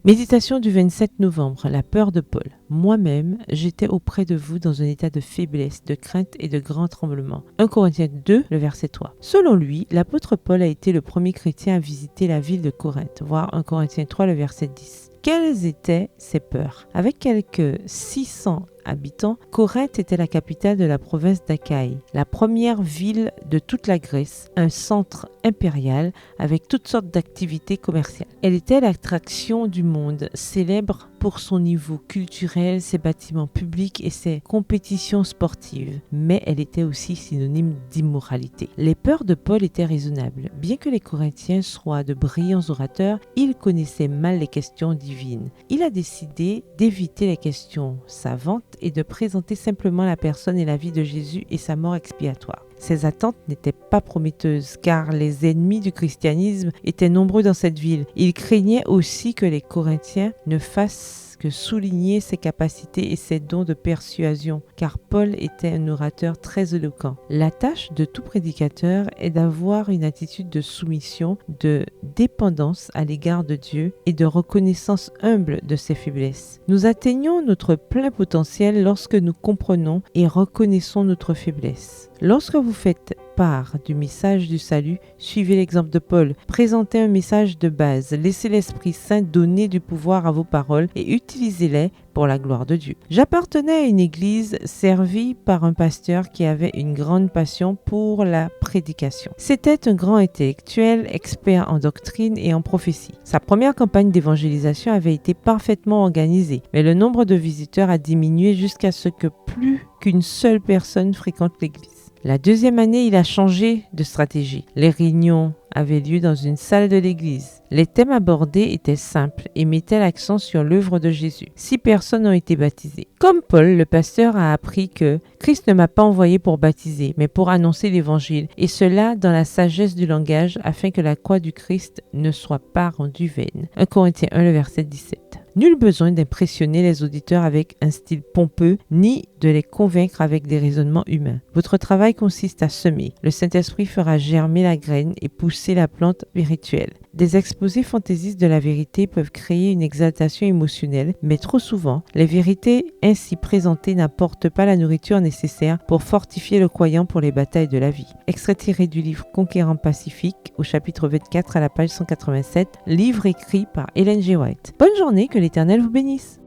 Méditation du 27 novembre, la peur de Paul. Moi-même, j'étais auprès de vous dans un état de faiblesse, de crainte et de grand tremblement. 1 Corinthiens 2, le verset 3. Selon lui, l'apôtre Paul a été le premier chrétien à visiter la ville de Corinthe, voir 1 Corinthiens 3, le verset 10. Quelles étaient ses peurs? Avec quelques 600 habitants, Corinthe était la capitale de la province d'Achaïe, la première ville de toute la Grèce, un centre impérial avec toutes sortes d'activités commerciales. Elle était l'attraction du monde, célèbre pour son niveau culturel, ses bâtiments publics et ses compétitions sportives, mais elle était aussi synonyme d'immoralité. Les peurs de Paul étaient raisonnables. Bien que les Corinthiens soient de brillants orateurs, ils connaissaient mal les questions divines. Il a décidé d'éviter les questions savantes et de présenter simplement la personne et la vie de Jésus et sa mort expiatoire. Ses attentes n'étaient pas prometteuses car les ennemis du christianisme étaient nombreux dans cette ville. Il craignait aussi que les Corinthiens ne fassent que souligner ses capacités et ses dons de persuasion, car Paul était un orateur très éloquent. La tâche de tout prédicateur est d'avoir une attitude de soumission, de dépendance à l'égard de Dieu et de reconnaissance humble de ses faiblesses. Nous atteignons notre plein potentiel lorsque nous comprenons et reconnaissons notre faiblesse. Lorsque vous faites part du message du salut, suivez l'exemple de Paul. Présentez un message de base. Laissez l'Esprit Saint donner du pouvoir à vos paroles et utilisez-les pour la gloire de Dieu. J'appartenais à une église servie par un pasteur qui avait une grande passion pour la prédication. C'était un grand intellectuel, expert en doctrine et en prophétie. Sa première campagne d'évangélisation avait été parfaitement organisée, mais le nombre de visiteurs a diminué jusqu'à ce que plus qu'une seule personne fréquente l'église. La deuxième année, il a changé de stratégie. Les réunions avaient lieu dans une salle de l'église. Les thèmes abordés étaient simples et mettaient l'accent sur l'œuvre de Jésus. 6 personnes ont été baptisées. Comme Paul, le pasteur a appris que Christ ne m'a pas envoyé pour baptiser, mais pour annoncer l'évangile, et cela dans la sagesse du langage, afin que la croix du Christ ne soit pas rendue vaine. 1 Corinthiens 1, le verset 17. Nul besoin d'impressionner les auditeurs avec un style pompeux, ni de les convaincre avec des raisonnements humains. Votre travail consiste à semer. Le Saint-Esprit fera germer la graine et pousser la plante spirituelle. Des exposés fantaisistes de la vérité peuvent créer une exaltation émotionnelle, mais trop souvent, les vérités ainsi présentées n'apportent pas la nourriture nécessaire pour fortifier le croyant pour les batailles de la vie. Extrait tiré du livre Conquérant Pacifique, au chapitre 24 à la page 187, livre écrit par Ellen G. White. Bonne journée, que l'Éternel vous bénisse.